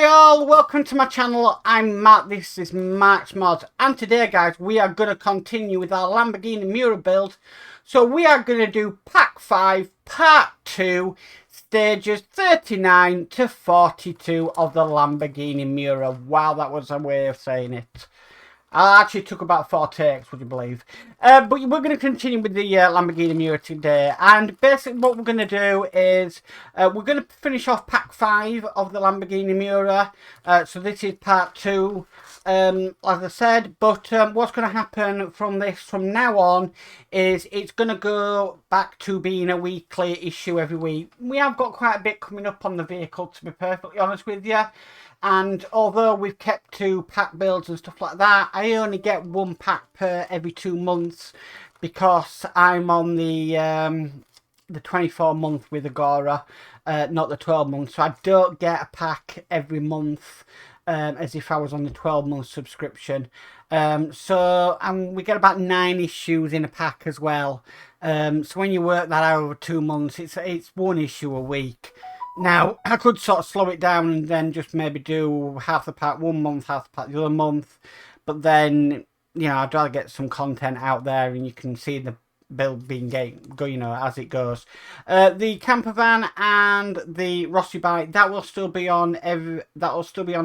Hi all, welcome to my channel. I'm Matt, this is Mark's Mods, and today guys we are going to continue with our Lamborghini Miura build. So we are going to do pack 5 part 2, stages 39 to 42 of the Lamborghini Miura. Wow, that was a way of saying it. I actually took about 4 takes, would you believe? But we're going to continue with the Lamborghini Miura today. And basically what we're going to do is we're going to finish off pack 5 of the Lamborghini Miura. So this is part 2, as I said. But what's going to happen from now on is it's going to go back to being a weekly issue every week. We have got quite a bit coming up on the vehicle, to be perfectly honest with you. And although we've kept 2 pack builds and stuff like that, I only get 1 pack per every 2 months because I'm on the 24 month with Agora, not the 12 month. So I don't get a pack every month as if I was on the 12 month subscription. So we get about 9 issues in a pack as well. So when you work that out over 2 months, it's 1 issue a week. Now, I could sort of slow it down and then just maybe do half the pack 1 month, half the pack the other month. But then, you know, I'd rather get some content out there and you can see the build being go, you know, as it goes. The camper van and the Rossi bike, that will still be on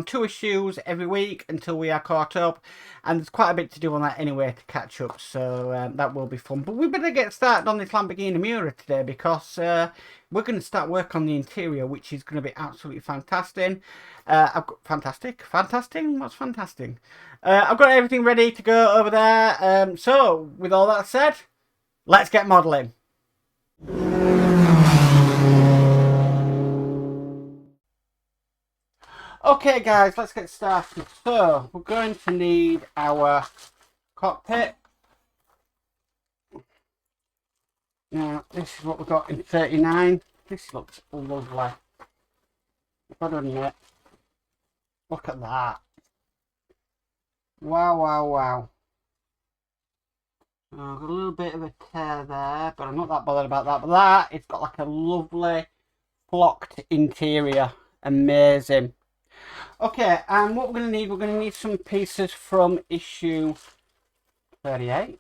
2 issues every week until we are caught up. And there's quite a bit to do on that anyway to catch up, so that will be fun. But we better get started on this Lamborghini Miura today because we're going to start work on the interior, which is going to be absolutely fantastic. I've got fantastic. What's fantastic? I've got everything ready to go over there. So with all that said, let's get modelling. Okay guys, let's get started. So we're going to need our cockpit. Now this is what we've got in 39. This looks lovely. I've got to admit, look at that. Wow. I've got a little bit of a tear there, but I'm not that bothered about that. But that, it's got like a lovely flocked interior. Amazing. Okay, and what we're going to need some pieces from issue 38.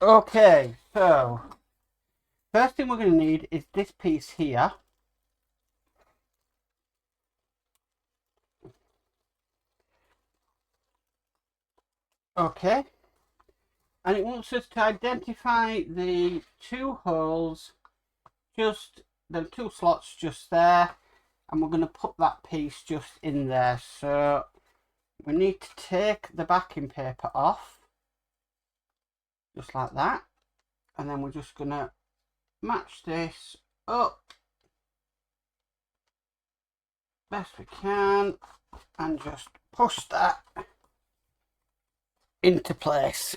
Okay, so first thing we're going to need is this piece here. Okay, and it wants us to identify the 2 holes, just the 2 slots just there, and we're going to put that piece just in there. So we need to take the backing paper off, just like that, and then we're just going to match this up best we can and just push that into place.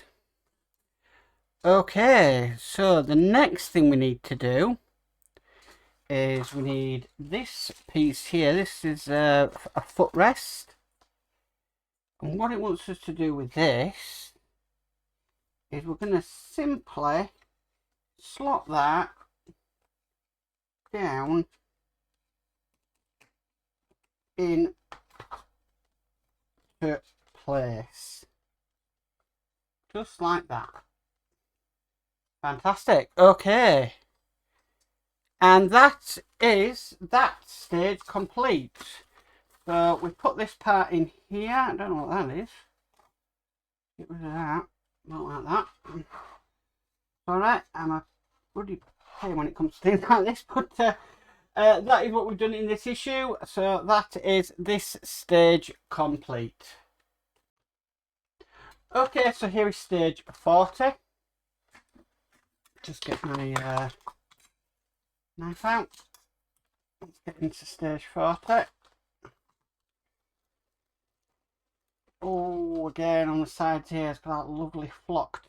Okay, so the next thing we need to do is we need this piece here. This is a footrest, and what it wants us to do with this is we're going to simply slot that down in place, just like that. Fantastic. Okay, and that is that stage complete. So we put this part in here. I don't know what that is. Get rid of that. Not like that. Alright, I'm a bloody pain when it comes to things like this, but that is what we've done in this issue. So that is this stage complete. Okay, so here is stage 40. Just get my knife out. Let's get into stage 40. Oh, again on the sides here, it's got that lovely flocked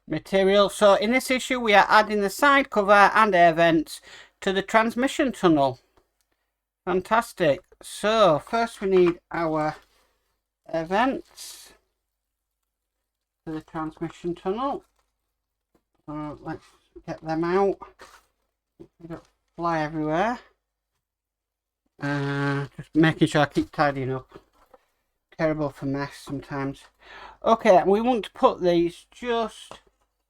material. So in this issue we are adding the side cover and air vents to the transmission tunnel. Fantastic. So first we need our air vents to the transmission tunnel. So let's get them out. fly everywhere. Just making sure I keep tidying up. Terrible for mess sometimes. Okay, we want to put these just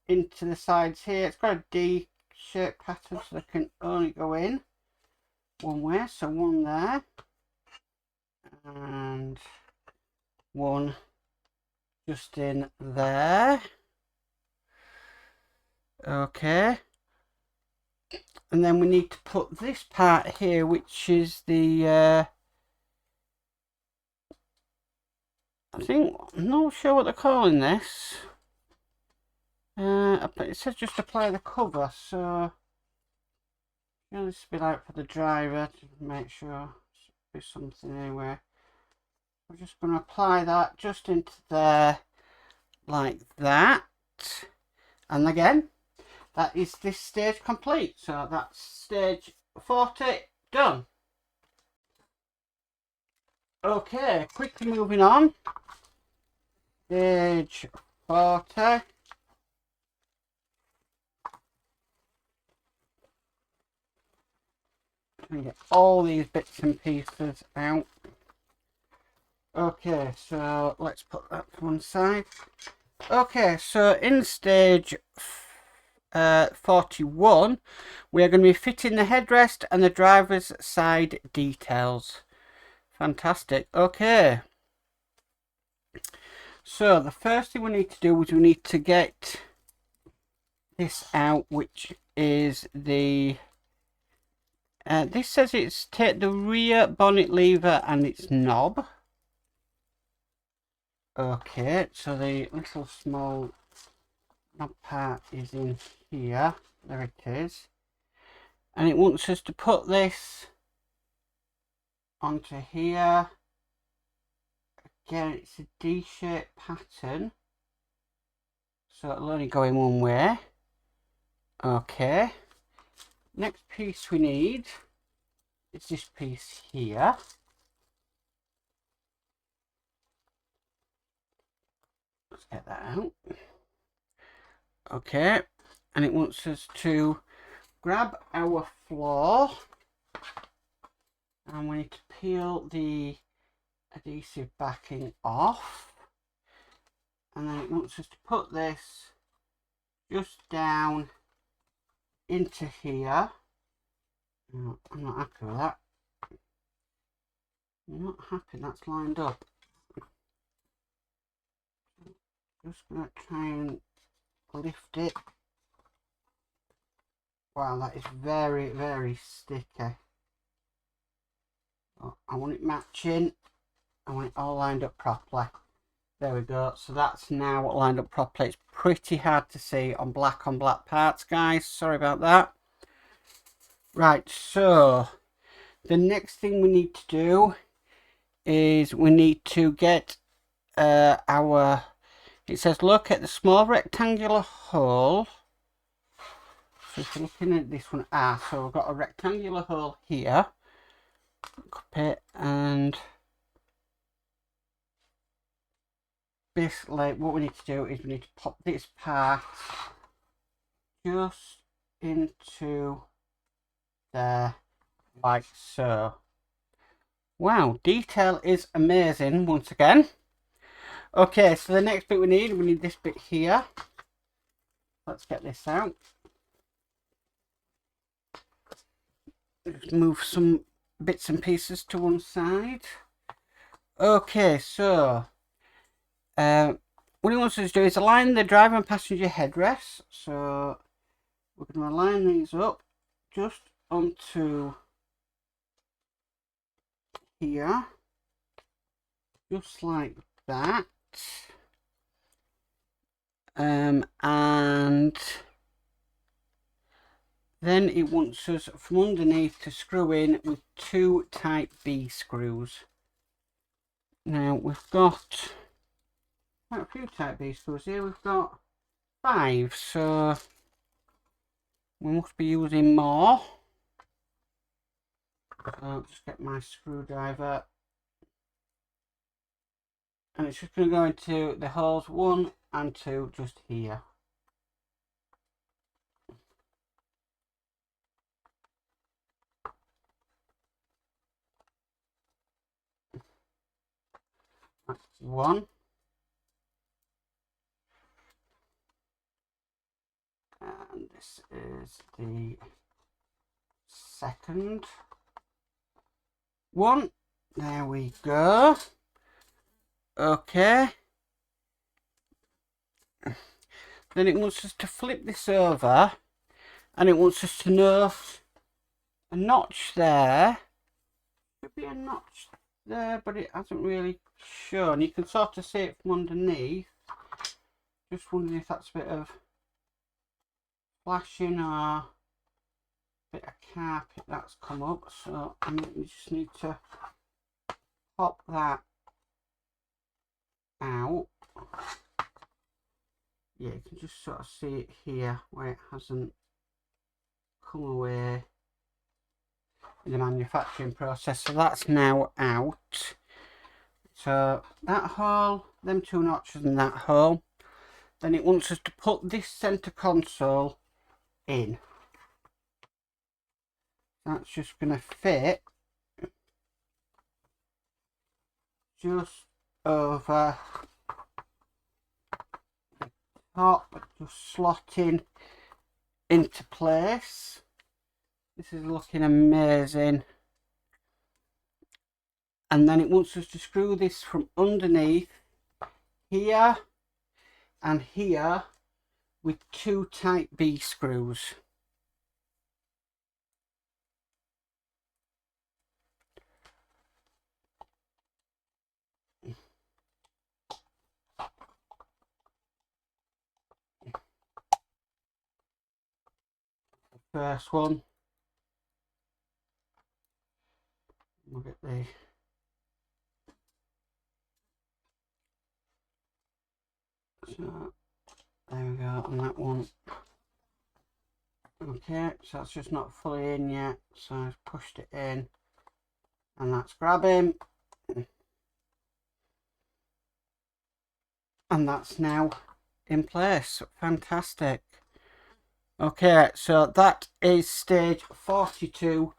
into the sides here. It's got a D-shaped pattern, so they can only go in one way. So one there. And one just in there. Okay. And then we need to put this part here, which is the I think, I'm not sure what they're calling this. It says just apply the cover, so this will be like for the driver to make sure there's something anywhere. We're just going to apply that just into there like that. And again, that is this stage complete. So that's stage 40 done. Okay, quickly moving on. Stage 40. And get all these bits and pieces out. Okay, so let's put that to one side. Okay, so in stage 41, we are going to be fitting the headrest and the driver's side details. Fantastic. Okay. So the first thing we need to do is we need to get this out, which is the this says it's take the rear bonnet lever and its knob. Okay, so the little small knob part is in here. There it is. And it wants us to put this onto here. Again, it's a D-shaped pattern, so it'll only go in one way. Okay. Next piece we need is this piece here. Let's get that out. Okay. And it wants us to grab our floor, and we need to peel the adhesive backing off, and then it wants us to put this just down into here. I'm not happy with that. I'm not happy that's lined up. Just gonna try and lift it. Wow, that is very, very sticky. Oh, I want it matching. I want it all lined up properly. There we go. So that's now lined up properly. It's pretty hard to see on black parts, guys. Sorry about that. Right, so the next thing we need to do is we need to get our, it says locate the small rectangular hole. So if you're looking at this one, so we've got a rectangular hole here. Cup it, and basically what we need to do is we need to pop this part just into there, like so. Wow, detail is amazing once again. Okay, so the next bit we need this bit here. Let's get this out. Just move some bits and pieces to one side. Okay, so what he wants us to do is align the driver and passenger headrests. So we're going to align these up just onto here, just like that. And then it wants us from underneath to screw in with 2 type B screws. Now we've got quite a few type B screws here. We've got 5, so we must be using more. So I'll just get my screwdriver, and it's just going to go into the holes 1 and 2 just here. one. And this is the second one. There we go. Okay. Then it wants us to flip this over, and it wants us to note a notch there. Should be a notch there, but it hasn't really shown. You can sort of see it from underneath. Just wondering if that's a bit of flashing or a bit of carpet that's come up. So I mean, we just need to pop that out. Yeah, you can just sort of see it here where it hasn't come away in the manufacturing process. So that's now out. So that hole, them two notches and that hole. Then it wants us to put this centre console in. That's just going to fit just over the top, just slotting into place. This is looking amazing. And then it wants us to screw this from underneath here and here with two type B screws. First one. Look at the so there we go on that one. Okay, so that's just not fully in yet, so I've pushed it in and that's grabbing, and that's now in place. Fantastic. Okay, so that is stage 42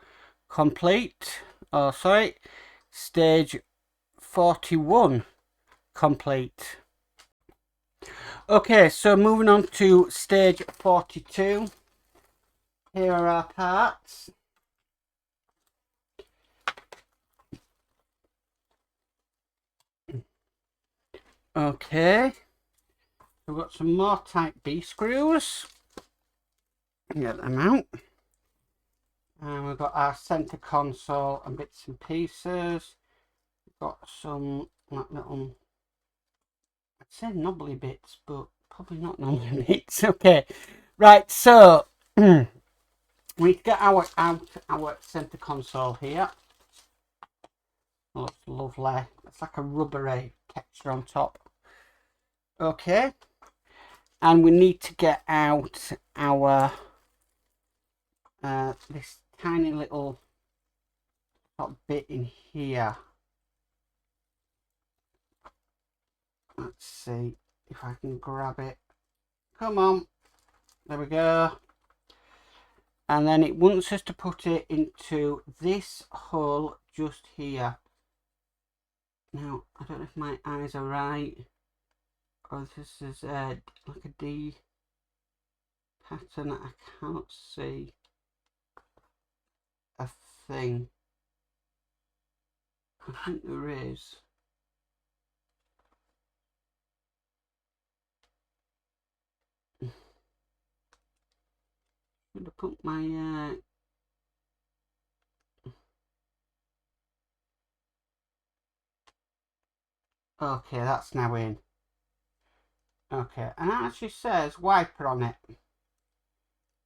complete. Oh, sorry, stage 41 complete. Okay, so moving on to stage 42. Here are our parts. Okay, we've got some more type B screws. Get them out. And we've got our centre console and bits and pieces. We've got some like little, I'd say knobbly bits, but probably not knobbly bits. Okay, right, so we need to get our centre console here. Looks lovely. It's like a rubbery texture on top. Okay, and we need to get out our this tiny little bit in here. Let's see if I can grab it. Come on, there we go. And then it wants us to put it into this hole just here. Now I don't know if my eyes are right, or this is like a D pattern. I can't see a thing. I think there is. I'm going to put my okay, that's now in. Okay, and it actually says wiper on it.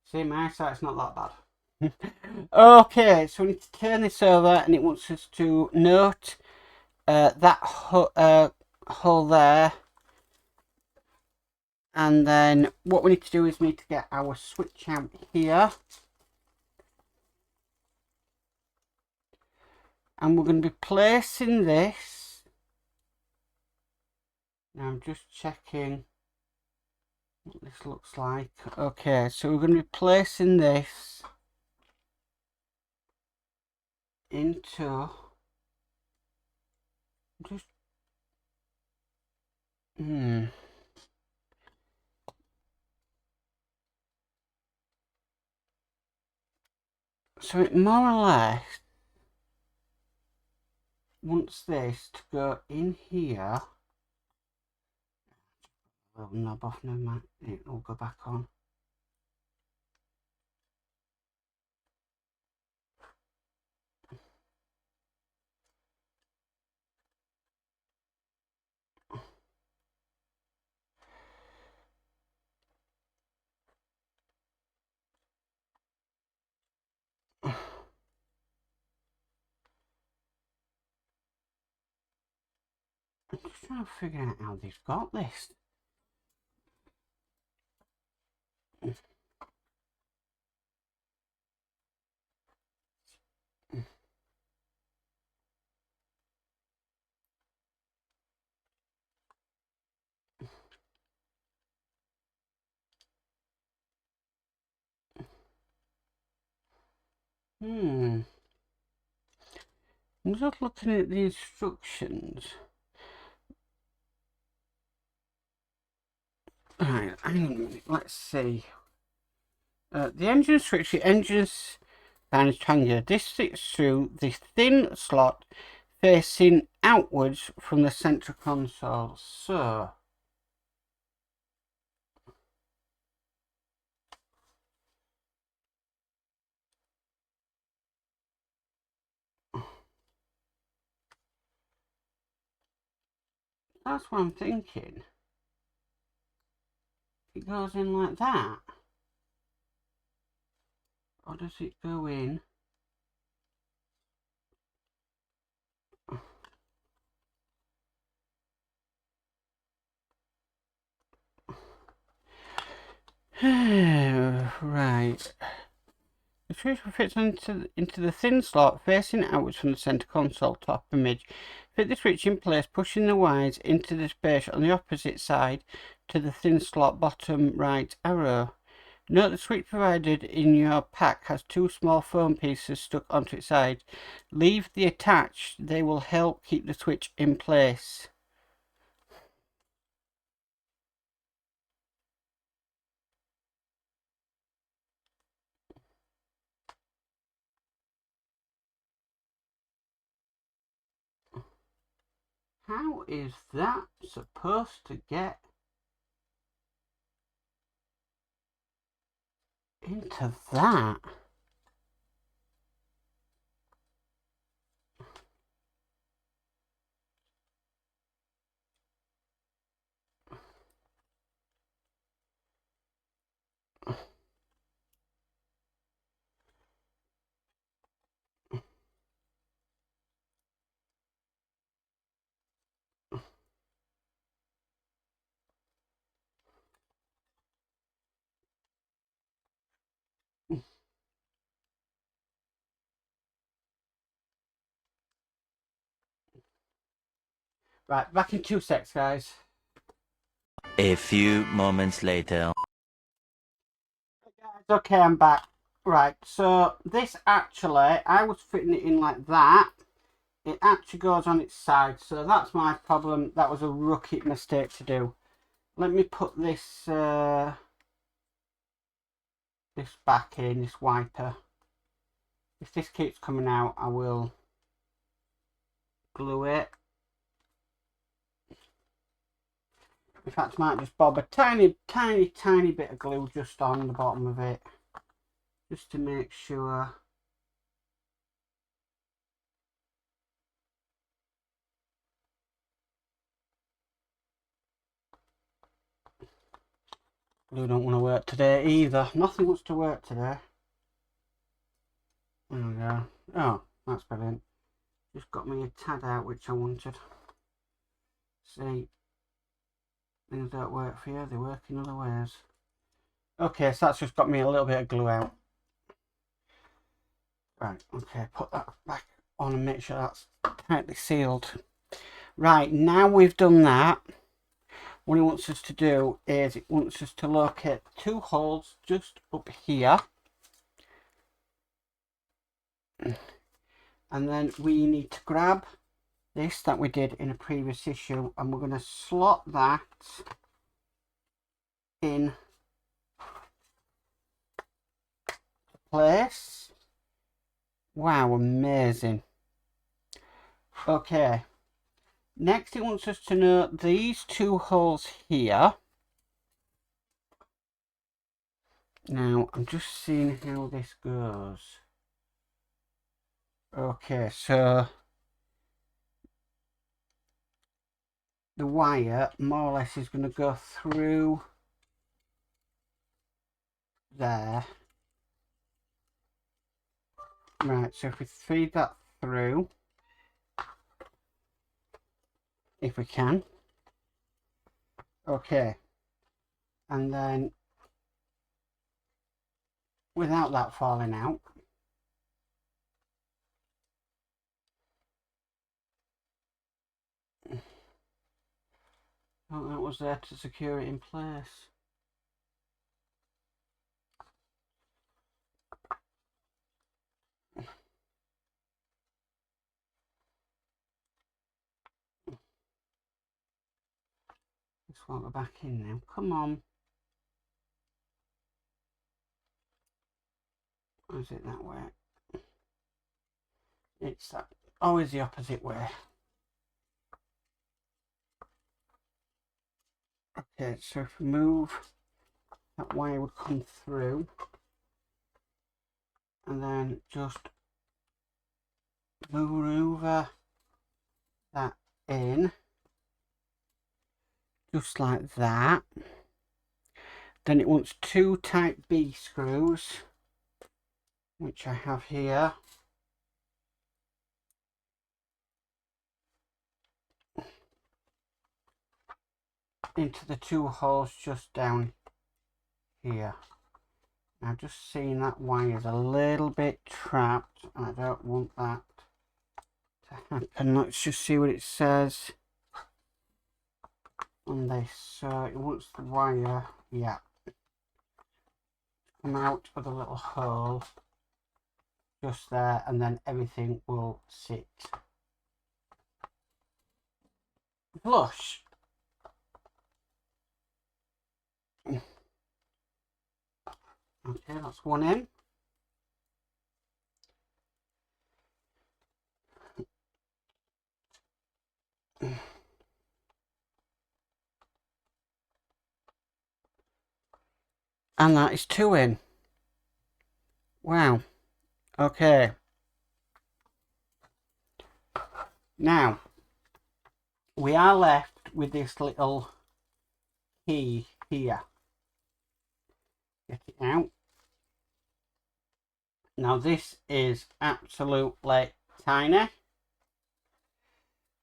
See, my eyesight's not that bad. Okay, so we need to turn this over, and it wants us to note that hole there. And then what we need to do is we need to get our switch out here. And we're going to be placing this. Now I'm just checking what this looks like. Okay, so we're going to be placing this into, just So it more or less wants this to go in here. Little knob off, no matter. It'll go back on. I'm just trying to figure out how they've got this. I'm just looking at the instructions. Right, hang on a minute, let's see. The engine switch, the engine's band is triangular. This sits through the thin slot facing outwards from the central console. So, that's what I'm thinking. It goes in like that. Or does it go in? Right. The switch fits into the thin slot facing outwards from the centre console top image. Fit the switch in place, pushing the wires into the space on the opposite side to the thin slot bottom right arrow. Note the switch provided in your pack has two small foam pieces stuck onto its side. Leave the attached, they will help keep the switch in place. How is that supposed to get into that? Right, back in 2 secs, guys. A few moments later. Okay, I'm back. Right, so this actually, I was fitting it in like that. It actually goes on its side, so that's my problem. That was a rookie mistake to do. Let me put this this back in, this wiper. If this keeps coming out, I will glue it. In fact, I might just bob a tiny bit of glue just on the bottom of it, just to make sure. Glue don't want to work today either. Nothing wants to work today. There we go. Oh, that's brilliant. Just got me a tad out which I wanted. See, things don't work for you, they work in other ways. Okay, so that's just got me a little bit of glue out. Right, okay, put that back on and make sure that's tightly sealed. Right, now we've done that, what it wants us to do is it wants us to locate 2 holes just up here. And then we need to grab this that we did in a previous issue, and we're going to slot that in place. Wow, amazing. Okay, next it wants us to note these two holes here. Now I'm just seeing how this goes. Okay, so the wire more or less is going to go through there. Right, so if we feed that through, if we can. Okay, and then without that falling out, oh, that was there to secure it in place. This won't go back in now. Come on. Or is it that way? It's that. Always the opposite way. Okay, so if we move, that wire would come through. And then just maneuver that in. Just like that. Then it wants 2 type B screws, which I have here. Into the 2 holes just down here. Now just seeing that wire is a little bit trapped, and I don't want that to happen. Let's just see what it says on this. So it wants the wire, yeah, come out of the little hole just there, and then everything will sit flush. Okay, that's one in. And that is 2 in. Wow. Okay. Now, we are left with this little key here. Get it out. Now this is absolutely tiny.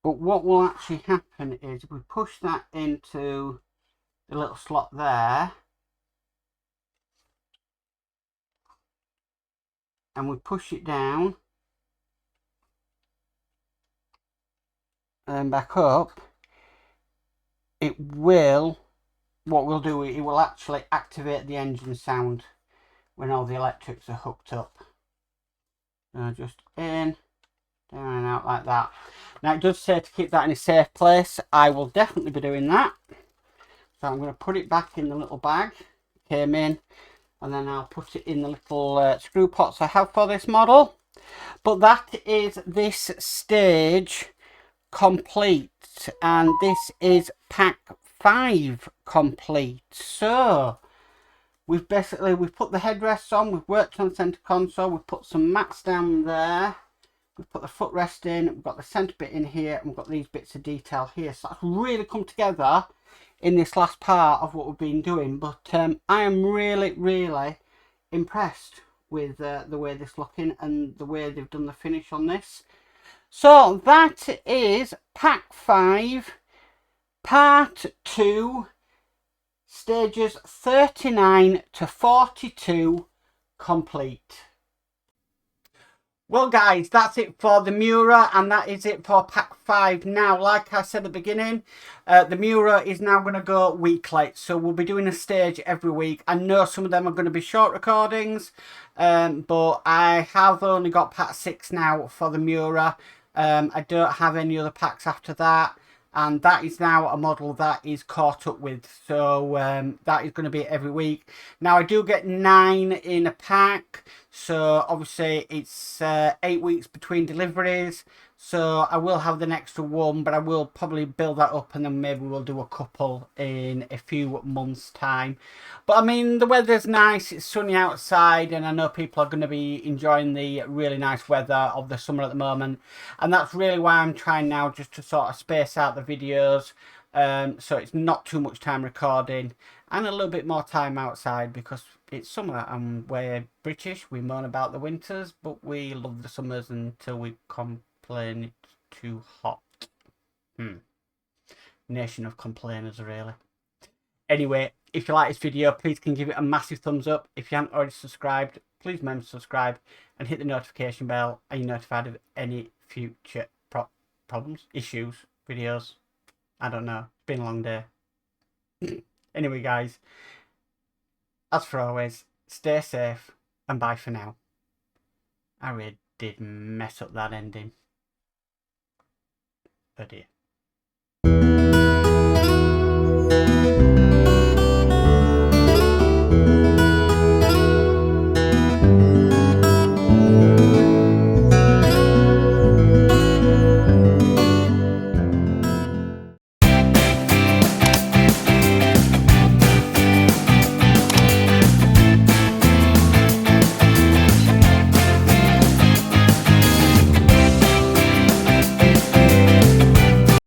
But what will actually happen is if we push that into the little slot there, and we push it down and then back up, it will, what we'll do, it will actually activate the engine sound when all the electrics are hooked up. So just in, down and out like that. Now it does say to keep that in a safe place. I will definitely be doing that. So I'm going to put it back in the little bag. It came in. And then I'll put it in the little screw pots I have for this model. But that is this stage complete. And this is pack 5 complete. So we've put the headrests on, we've worked on the centre console, we've put some mats down there, we've put the footrest in, we've got the centre bit in here, and we've got these bits of detail here. So that's really come together in this last part of what we've been doing. But I am really impressed with the way this is looking and the way they've done the finish on this. So that is pack 5, part 2, stages 39 to 42 complete. Well guys, that's it for the Miura, and that is it for pack 5. Now, like I said at the beginning, the Miura is now going to go weekly, so we'll be doing a stage every week. I know some of them are going to be short recordings, but I have only got pack 6 now for the Miura. I don't have any other packs after that. And that is now a model that is caught up with. So that is going to be every week. Now I do get 9 in a pack. So obviously it's 8 weeks between deliveries. So I will have the extra one, but I will probably build that up and then maybe we'll do a couple in a few months' time. But I mean, the weather's nice, it's sunny outside, and I know people are going to be enjoying the really nice weather of the summer at the moment. And that's really why I'm trying now just to sort of space out the videos. So it's not too much time recording and a little bit more time outside because it's summer and we're British. We moan about the winters, but we love the summers until we complain it's too hot. Nation of complainers, really. Anyway, if you like this video, please can give it a massive thumbs up. If you haven't already subscribed, please remember to subscribe and hit the notification bell. Are you notified of any future problems, issues, videos? I don't know. It's been a long day. Anyway, guys, as for always, stay safe and bye for now. I really did mess up that ending. Oh dear.